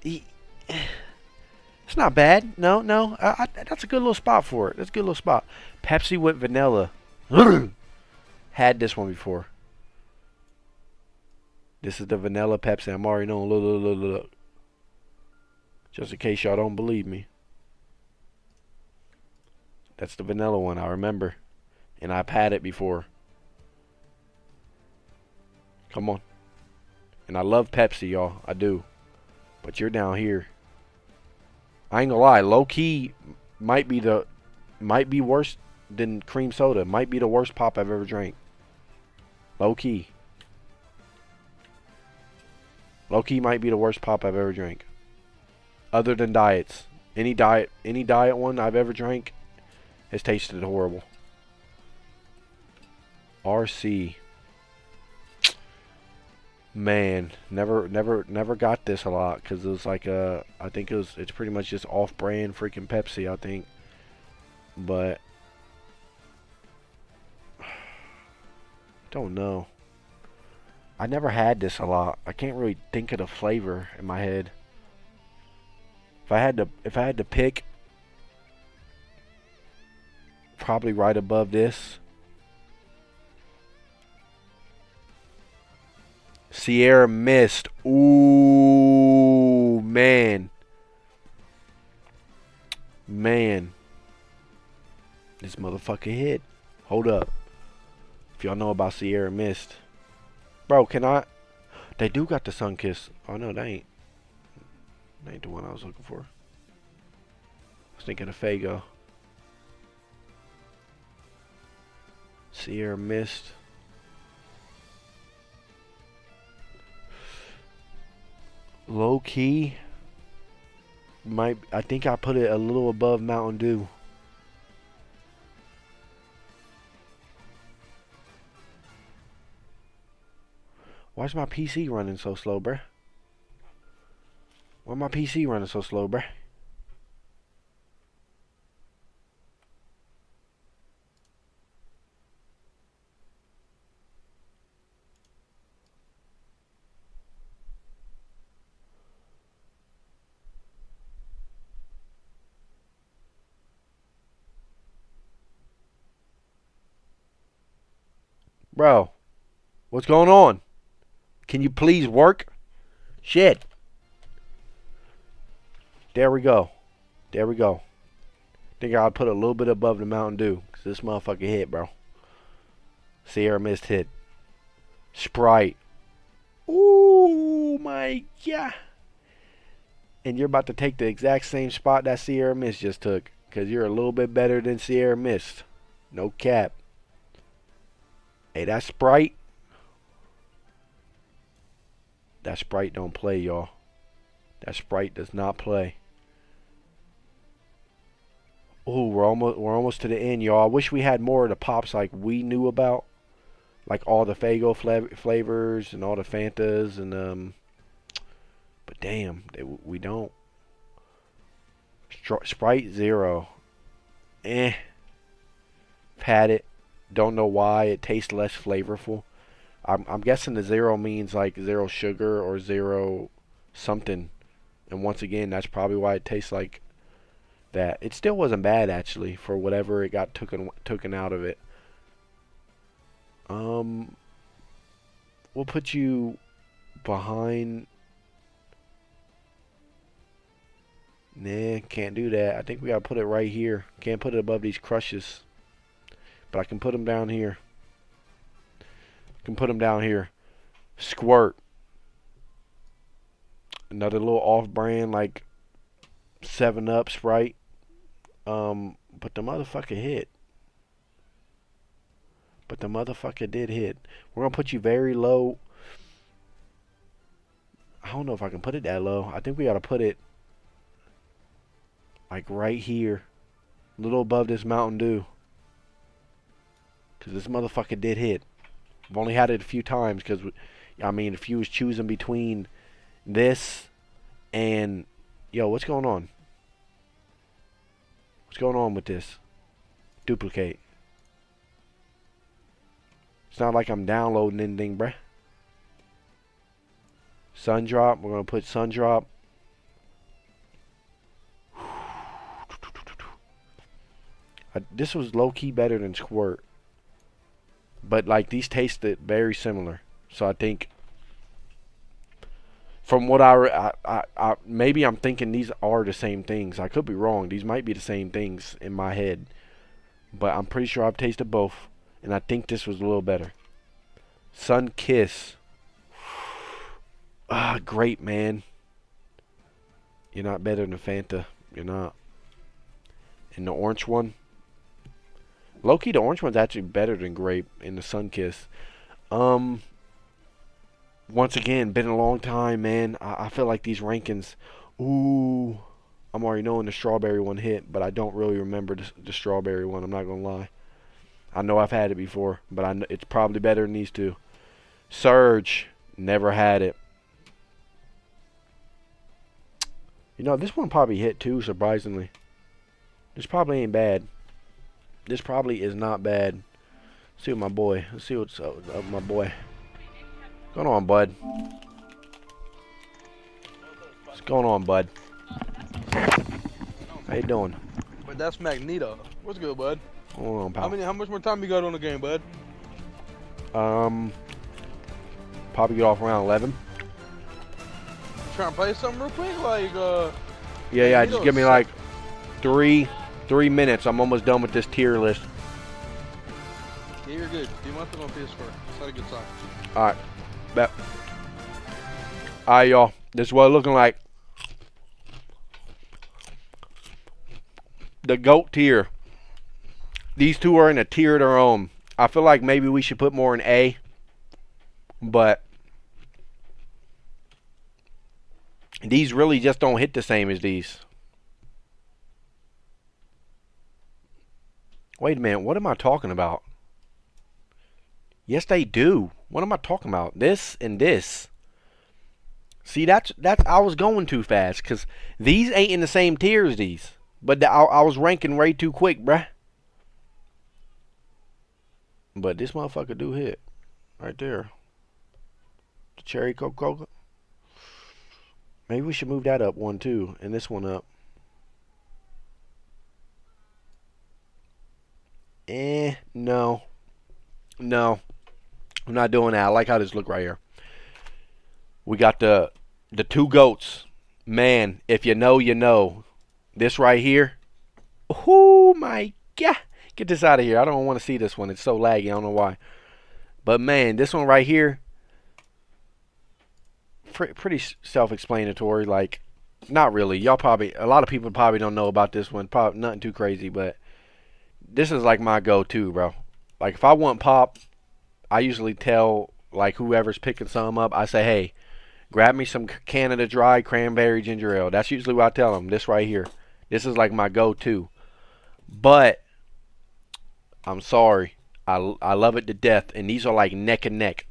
It's not bad. No, no, that's a good little spot for it. That's a good little spot. Pepsi with vanilla. Had this one before. This is the vanilla Pepsi. I'm already knowing. Look. Just in case y'all don't believe me. That's the vanilla one, I remember. And I've had it before. Come on. And I love Pepsi, y'all. I do. But you're down here. I ain't gonna lie. Low key might be worse than cream soda. Might be the worst pop I've ever drank. Low key. Low key might be the worst pop I've ever drank. Other than diets. Any diet one I've ever drank has tasted horrible. RC. Man, never got this a lot because it was like I think it's pretty much just off-brand freaking Pepsi, I think. But don't know. I never had this a lot. I can't really think of the flavor in my head. If I had to pick, probably right above this. Sierra Mist. Ooh, man. Man. This motherfucker hit. Hold up. If y'all know about Sierra Mist. Bro, can I? They do got the Sun Kiss. Oh, no, they ain't. That ain't the one I was looking for. I was thinking of Fago. Sierra Mist. Low key. I think I put it a little above Mountain Dew. Why's my PC running so slow, bruh? Why my PC running so slow, bruh? Bro, what's going on? Can you please work? Shit. There we go. There we go. Think I'll put a little bit above the Mountain Dew. Because this motherfucker hit, bro. Sierra Mist hit. Sprite. Ooh, my God. And you're about to take the exact same spot that Sierra Mist just took. Because you're a little bit better than Sierra Mist. No cap. Hey, that Sprite. That Sprite don't play, y'all. That Sprite does not play. Ooh, we're almost to the end, y'all. I wish we had more of the pops like we knew about. Like all the Fago flavors and all the Fantas and but damn, we don't. Sprite Zero. Had it. Don't know why. It tastes less flavorful. I'm guessing the zero means like zero sugar or zero something. And once again, that's probably why it tastes like that. It still wasn't bad actually for whatever it got taken out of it. We'll put you behind. Nah, can't do that. I think we gotta put it right here. Can't put it above these crushes. But I can put them down here. Can put them down here. Squirt. Another little off-brand like 7-Up Sprite. But the motherfucker hit. But the motherfucker did hit. We're gonna put you very low. I don't know if I can put it that low. I think we gotta put it like right here. A little above this Mountain Dew. Because this motherfucker did hit. I've only had it a few times because, I mean, if you was choosing between this and, yo, what's going on? What's going on with this? Duplicate. It's not like I'm downloading anything, bruh. Sun Drop. We're going to put Sun Drop. This was low-key better than Squirt. But, like, these tasted very similar. So, I think, from what I maybe I'm thinking these are the same things. I could be wrong. These might be the same things in my head. But I'm pretty sure I've tasted both. And I think this was a little better. Sun Kiss. Ah, great, man. You're not better than Fanta. You're not. And the orange one. Low-key, the orange one's actually better than grape in the Sun Kiss. Once again, been a long time, man. I feel like these rankings. Ooh. I'm already knowing the strawberry one hit, but I don't really remember the strawberry one. I'm not going to lie. I know I've had it before, but I know it's probably better than these two. Surge. Never had it. You know, this one probably hit too, surprisingly. This probably ain't bad. This probably is not bad. Let's see what my boy. Let's see what's up with my boy. What's going on, bud? What's going on, bud? How you doing? That's Magneto. What's good, bud? Hold on, pal. How much more time you got on the game, bud? Um, probably get off around 11. Trying to play something real quick, like Yeah. Just give me like three minutes. I'm almost done with this tier list. Yeah, you're good. Do my thing on PS4. It's not a good sign. All right, bet. All right, y'all. This is what it's looking like. The GOAT tier. These two are in a tier of their own. I feel like maybe we should put more in A, but these really just don't hit the same as these. Wait a minute, what am I talking about? Yes, they do. What am I talking about? This and this. See, that's I was going too fast because these ain't in the same tier as these. But I was ranking way too quick, bruh. But this motherfucker do hit right there. The cherry Coca-Cola. Maybe we should move that up one too, and this one up. No. No. I'm not doing that. I like how this look right here. We got the two goats. Man, if you know, you know. This right here. Oh my god. Get this out of here. I don't want to see this one. It's so laggy. I don't know why. But man, this one right here. Pretty self-explanatory. Like, not really. Y'all probably, a lot of people probably don't know about this one. Probably nothing too crazy, but this is like my go-to, bro. Like, if I want pop, I usually tell like whoever's picking some up, I say, hey, grab me some Canada Dry cranberry ginger ale. That's usually what I tell them. This right here. This is like my go-to. But I'm sorry. I love it to death, and these are like neck and neck.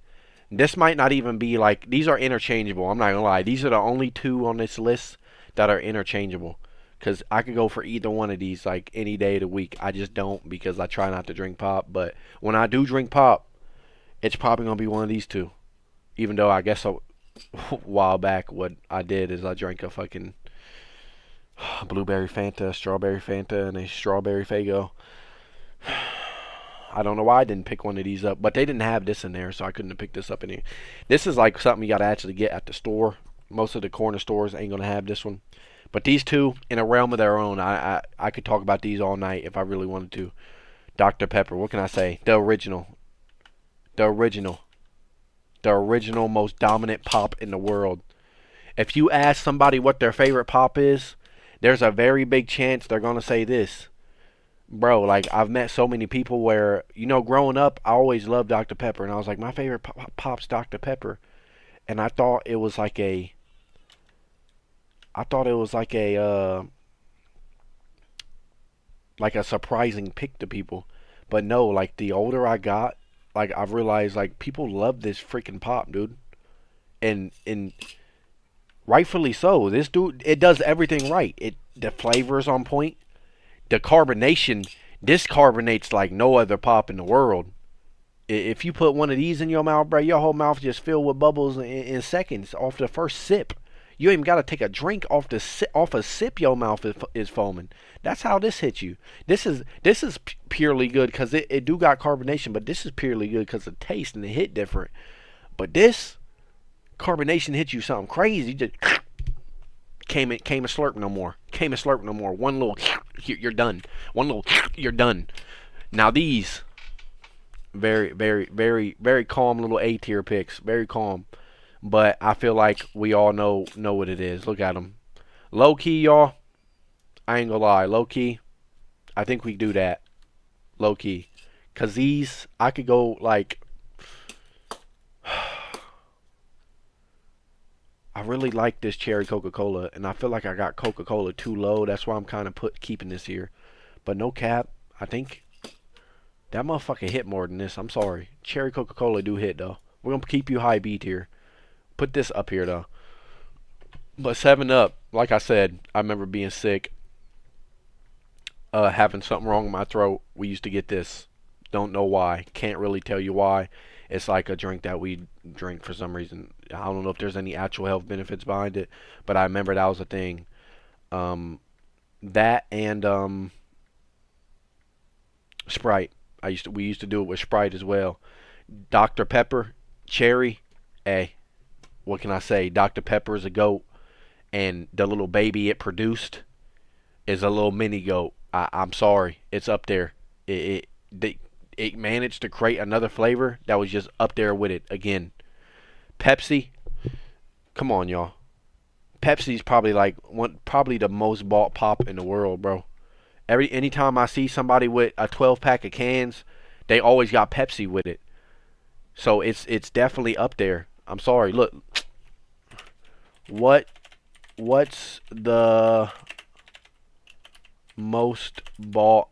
This might not even be like, these are interchangeable. I'm not gonna lie. These are the only two on this list that are interchangeable. Because I could go for either one of these like any day of the week. I just don't because I try not to drink pop. But when I do drink pop, it's probably gonna be one of these two. Even though I guess a while back what I did is I drank a fucking blueberry Fanta, strawberry Fanta, and a strawberry Fago. I don't know why I didn't pick one of these up, but they didn't have this in there, so I couldn't have picked this up in here. This is like something you got to actually get at the store. Most of the corner stores ain't gonna have this one, but these two in a realm of their own. I could talk about these all night if I really wanted to. Dr. Pepper. What can I say? The original. The original. The original most dominant pop in the world. If you ask somebody what their favorite pop is, there's a very big chance they're gonna say this. Bro, like, I've met so many people where, you know, growing up, I always loved Dr. Pepper, and I was like, my favorite pop's Dr. Pepper, and I thought it was like a, like a surprising pick to people, but no, like, the older I got, like, I've realized, like, people love this freaking pop, dude, and rightfully so. This dude, it does everything right. The flavor's on point. The carbonation, this carbonates like no other pop in the world. If you put one of these in your mouth, bro, your whole mouth just filled with bubbles in seconds off the first sip. You ain't even got to take a drink off a sip. Your mouth is foaming. That's how this hits you. This is purely good because it do got carbonation, but this is purely good because the taste and the hit different. But this carbonation hits you something crazy. Just came a slurp no more. Came a slurp no more. One little, you're done. One little, you're done. Now these, very, very, very, very calm little A tier picks. Very calm. But I feel like we all know what it is. Look at them. Low key, y'all. I ain't gonna lie. Low key, I think we do that. Low key. Because these, I could go like, I really like this cherry Coca-Cola, and I feel like I got Coca-Cola too low. That's why I'm kind of keeping this here. But no cap, I think that motherfucker hit more than this. I'm sorry. Cherry Coca-Cola do hit, though. We're going to keep you high B tier. Put this up here, though. But 7 Up, like I said, I remember being sick, having something wrong with my throat. We used to get this. Don't know why. Can't really tell you why. It's like a drink that we drink for some reason. I don't know if there's any actual health benefits behind it, but I remember that was a thing. That and Sprite. We used to do it with Sprite as well. Dr. Pepper, cherry. Hey, what can I say? Dr. Pepper is a goat, and the little baby it produced is a little mini goat. I'm sorry, it's up there. They, it managed to create another flavor that was just up there with it again. Pepsi, come on, y'all. Pepsi's probably like probably the most bought pop in the world, bro. Anytime I see somebody with a 12 pack of cans, they always got Pepsi with it. So it's definitely up there. I'm sorry. Look, what what's the most bought?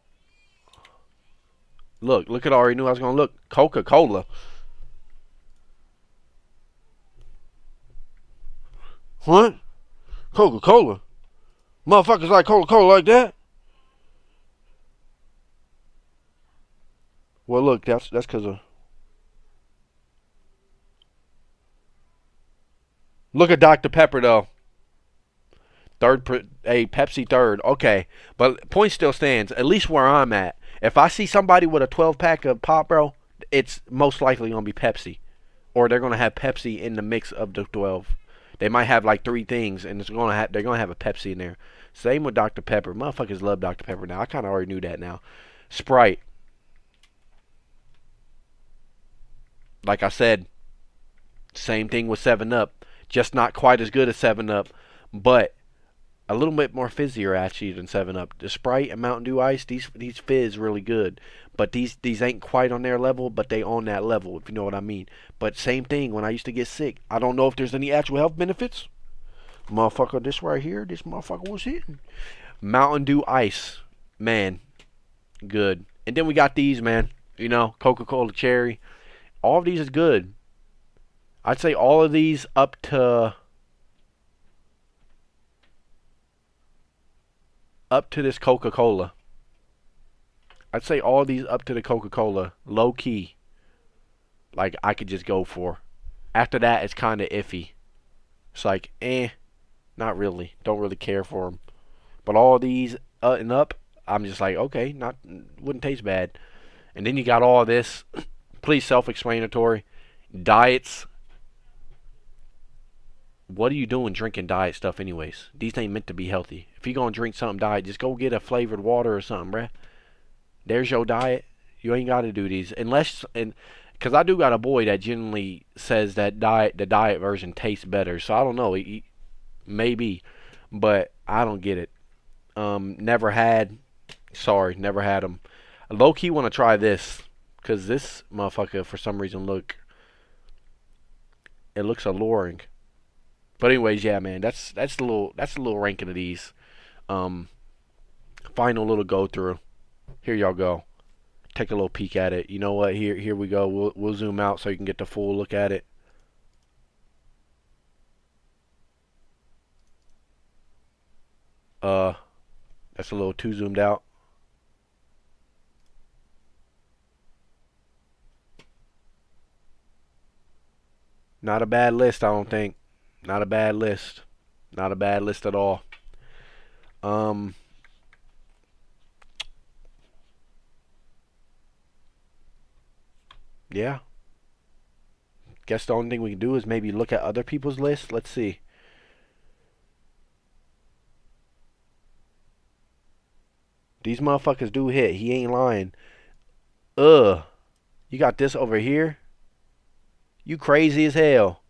Look at, I already knew I was gonna look. Coca-Cola. What? Coca-Cola? Motherfuckers like Coca-Cola like that? Well, look, that's because of. Look at Dr. Pepper though. Pepsi third. Okay, but point still stands. At least where I'm at, if I see somebody with a 12 pack of pop, bro, it's most likely gonna be Pepsi, or they're gonna have Pepsi in the mix of the 12. They might have like three things, and they're gonna have a Pepsi in there. Same with Dr. Pepper. Motherfuckers love Dr. Pepper now. I kind of already knew that now. Sprite, like I said, same thing with 7 Up. Just not quite as good as 7 Up, but a little bit more fizzier actually than 7 Up. The Sprite and Mountain Dew Ice, these fizz really good, but these ain't quite on their level, but they on that level, if you know what I mean. But same thing when I used to get sick. I don't know if there's any actual health benefits. Motherfucker, this right here, this motherfucker was hitting. Mountain Dew Ice, man, good. And then we got these, man. You know, Coca-Cola Cherry. All of these is good. I'd say all of these up to this Coca-Cola. I'd say all these up to the Coca-Cola, low key. Like I could just go for. After that, it's kind of iffy. It's like, not really. Don't really care for them. But all these and up, I'm just like, okay, not wouldn't taste bad. And then you got all this. Please, self-explanatory. Diets. What are you doing drinking diet stuff anyways? These ain't meant to be healthy. If you're gonna drink something diet, just go get a flavored water or something, bruh. There's your diet. You ain't got to do these unless and because I do got a boy that generally says that the diet version tastes better. So I don't know, maybe, but I don't get it. Never had. Sorry, never had them. Low key want to try this because this motherfucker for some reason it looks alluring. But anyways, yeah, man, that's the little ranking of these. Um, Final little go through. Here y'all go. Take a little peek at it. You know what? Here we go. We'll zoom out so you can get the full look at it. Uh, that's a little too zoomed out. Not a bad list, I don't think. Not a bad list. Not a bad list at all. Um, yeah. Guess the only thing we can do is maybe look at other people's lists. Let's see. These motherfuckers do hit. He ain't lying. Ugh. You got this over here? You crazy as hell.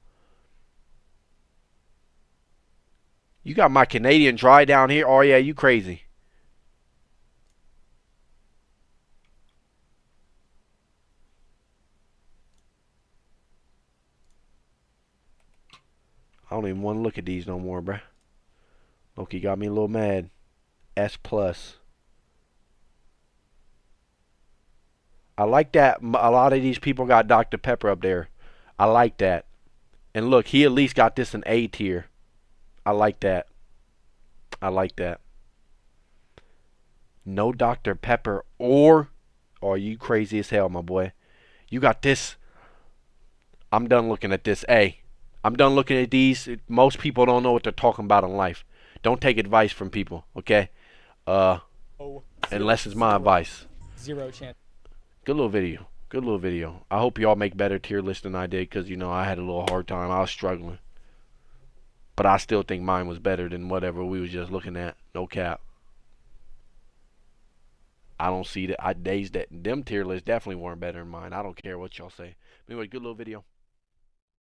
You got my Canadian Dry down here? Oh, yeah, you crazy. I don't even want to look at these no more, bruh. Loki got me a little mad. S plus. I like that a lot of these people got Dr. Pepper up there. I like that. And look, he at least got this an A tier. I like that. I like that. No Dr. Pepper or... Oh, you crazy as hell, my boy. You got this. I'm done looking at this. Hey, I'm done looking at these. Most people don't know what they're talking about in life. Don't take advice from people, okay? Uh, Unless it's my advice. zero chance. Good little video. Good little video. I hope y'all make better tier lists than I did, because, I had a little hard time. I was struggling. But I still think mine was better than whatever we was just looking at. No cap. I don't see that. Them tier lists definitely weren't better than mine. I don't care what y'all say. Anyway, good little video.